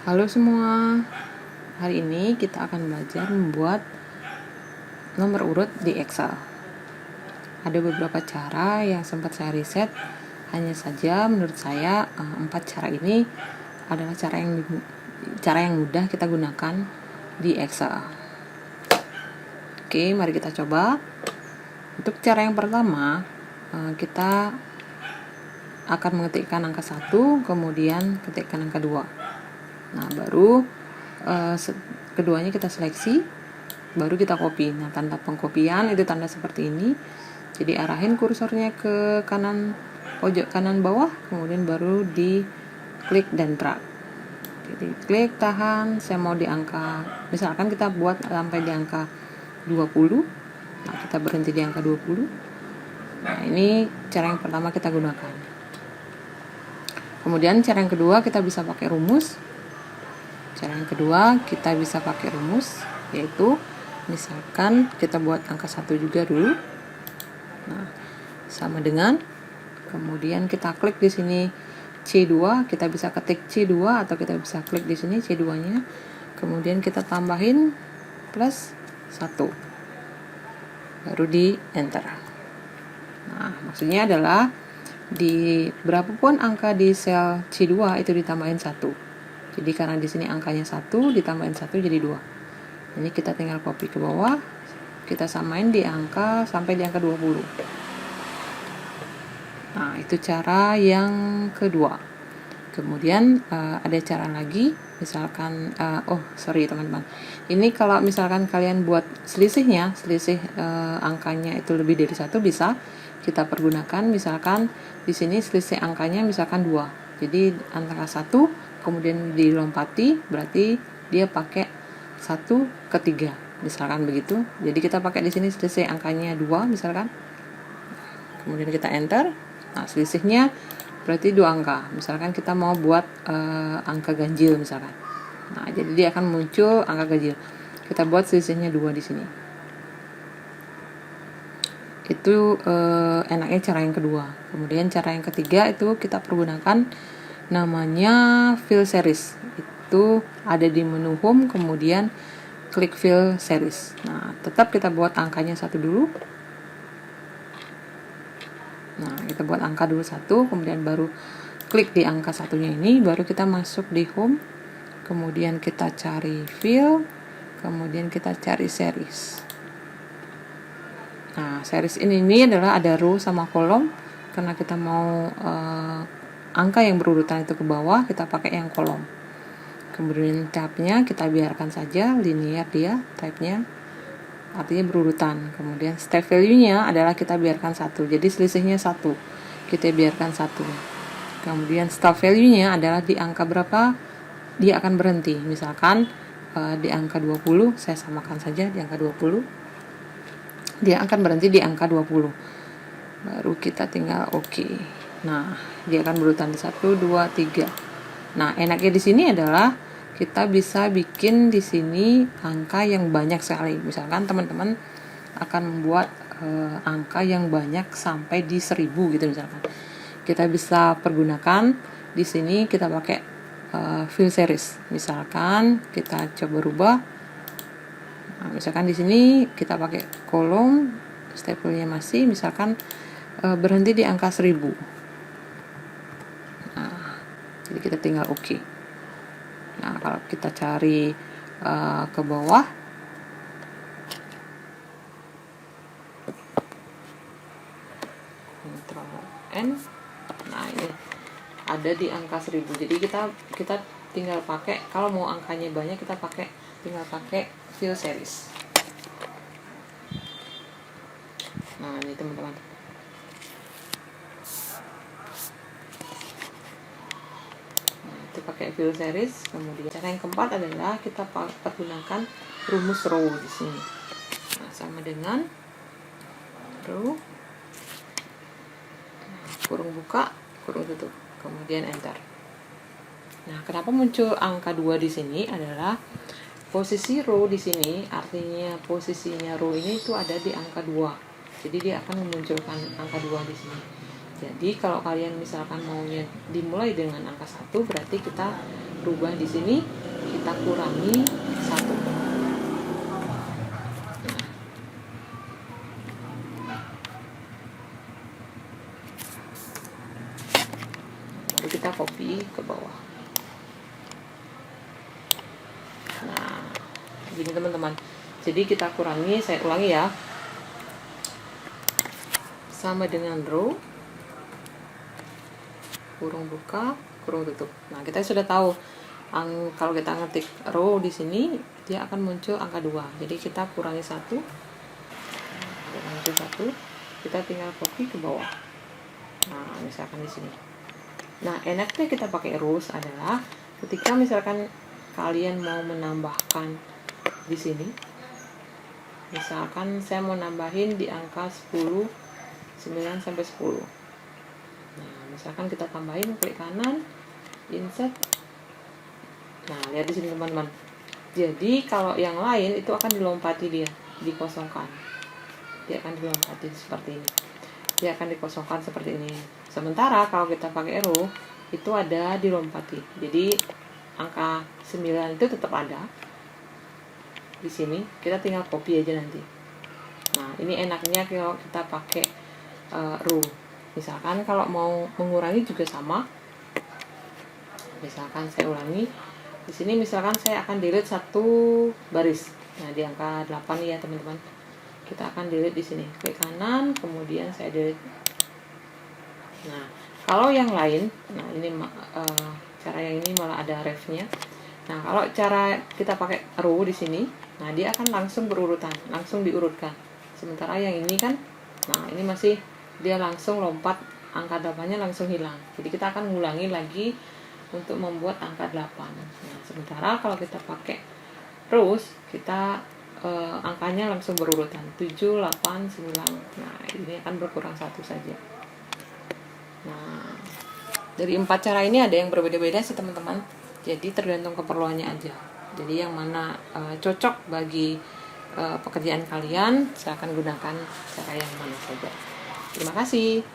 Halo semua, hari ini kita akan belajar membuat nomor urut di Excel. Ada beberapa cara yang sempat saya riset, hanya saja menurut saya 4 cara ini adalah cara yang mudah kita gunakan di Excel. Oke, mari kita coba. Untuk cara yang pertama, kita akan mengetikkan angka 1, kemudian ketikkan angka 2. Nah, baru keduanya kita seleksi, baru kita copy. Nah, tanda pengkopian itu tanda seperti ini. Jadi arahin kursornya ke kanan, pojok kanan bawah, kemudian baru di klik dan drag. Jadi klik, tahan, saya mau di angka, misalkan kita buat sampai di angka 20. Nah, kita berhenti di angka 20. Nah, ini cara yang pertama kita gunakan. Kemudian cara yang kedua kita bisa pakai rumus. Cara yang kedua kita bisa pakai rumus, yaitu misalkan kita buat angka 1 juga dulu. Nah, sama dengan, kemudian kita klik di sini C2, kita bisa ketik C2 atau kita bisa klik di sini C2-nya. Kemudian kita tambahin plus 1. Baru di enter. Nah, maksudnya adalah di berapapun angka di sel C2 itu ditambahin 1. Jadi karena di sini angkanya 1 ditambahin 1 jadi 2. Ini kita tinggal copy ke bawah, kita samain di angka sampai di angka 20. Nah, itu cara yang kedua. Kemudian ada cara lagi, misalkan teman-teman. Ini kalau misalkan kalian buat selisih angkanya itu lebih dari 1, bisa kita pergunakan. Misalkan di sini selisih angkanya misalkan 2. Jadi antara 1 kemudian dilompati, berarti dia pakai 1 ke 3, misalkan begitu. Jadi kita pakai di sini selisih angkanya 2 misalkan. Kemudian kita enter. Nah, selisihnya berarti 2 angka. Misalkan kita mau buat angka ganjil misalkan. Nah, jadi dia akan muncul angka ganjil. Kita buat selisihnya 2 di sini. Itu enaknya cara yang kedua. Kemudian cara yang ketiga itu kita pergunakan namanya fill series. Itu ada di menu home, kemudian klik fill series. Nah, tetap kita buat angkanya 1 dulu. Nah, kita buat angka dulu 1, kemudian baru klik di angka 1-nya ini, baru kita masuk di home, kemudian kita cari fill, kemudian kita cari series. Nah, series ini adalah ada row sama kolom. Karena kita mau angka yang berurutan itu ke bawah, kita pakai yang kolom. Kemudian type-nya kita biarkan saja linear, dia type-nya artinya berurutan. Kemudian step value-nya adalah kita biarkan 1, jadi selisihnya 1, kita biarkan 1. Kemudian stop value-nya adalah di angka berapa dia akan berhenti. Misalkan di angka 20, saya samakan saja di angka 20, dia akan berhenti di angka 20. Baru kita tinggal oke. Nah, dia akan berurutan di 1, 2, 3. Nah, enaknya di sini adalah kita bisa bikin di sini angka yang banyak sekali. Misalkan teman-teman akan membuat angka yang banyak sampai di 1000 gitu misalkan. Kita bisa pergunakan di sini, kita pakai fill series. Misalkan kita coba rubah. Nah, misalkan di sini kita pakai kolom, stepnya masih misalkan berhenti di angka 1000. Jadi kita tinggal oke. Nah, kalau kita cari ke bawah, Ctrl N. Nah, ini ada di angka 1000. Jadi kita tinggal pakai, kalau mau angkanya banyak kita tinggal pakai fill series. Nah, ini teman-teman. Itu pakai fill series. Kemudian cara yang keempat adalah kita pergunakan rumus row di sini. Nah, sama dengan row, kurung buka, kurung tutup, kemudian enter. Nah, kenapa muncul angka 2 di sini adalah posisi row di sini, artinya posisinya row ini itu ada di angka 2. Jadi dia akan memunculkan angka 2 di sini. Jadi kalau kalian misalkan maunya dimulai dengan angka 1, berarti kita rubah di sini, kita kurangi 1. Lalu kita copy ke bawah. Nah, gini teman-teman. Jadi kita kurangi, saya ulangi ya. Sama dengan row, kurung buka, kurung tutup. Nah, kita sudah tahu kalau kita ngetik row di sini, dia akan muncul angka 2. Jadi kita kurangi 1. Kurangi 1. Kita tinggal copy ke bawah. Nah, misalkan di sini. Nah, enaknya kita pakai rows adalah ketika misalkan kalian mau menambahkan di sini. Misalkan saya mau nambahin di angka 10, 9 sampai 10. Nah, misalkan kita tambahin, klik kanan, insert. Nah, lihat di sini teman-teman. Jadi kalau yang lain itu akan dilompati, dia dikosongkan. Dia akan dilompati seperti ini. Dia akan dikosongkan seperti ini. Sementara kalau kita pakai row, itu ada dilompati. Jadi angka 9 itu tetap ada. Di sini kita tinggal copy aja nanti. Nah, ini enaknya kalau kita pakai row. Misalkan kalau mau mengurangi juga sama. Misalkan saya ulangi. Di sini misalkan saya akan delete 1 baris. Nah, di angka 8 ya, teman-teman. Kita akan delete di sini. Klik kanan, kemudian saya delete. Nah, kalau yang lain, nah ini cara yang ini malah ada refnya. Nah, kalau cara kita pakai row di sini, nah dia akan langsung berurutan, langsung diurutkan. Sementara yang ini kan, nah ini masih dia langsung lompat, angka 8-nya langsung hilang. Jadi kita akan ngulangi lagi untuk membuat angka 8. Nah, sementara kalau kita pakai rows, kita angkanya langsung berurutan 7, 8, 9. Nah, ini akan berkurang 1 saja. Nah, dari 4 cara ini ada yang berbeda-beda sih teman-teman. Jadi tergantung keperluannya aja. Jadi yang mana cocok bagi pekerjaan kalian, saya akan gunakan cara yang mana saja. Terima kasih.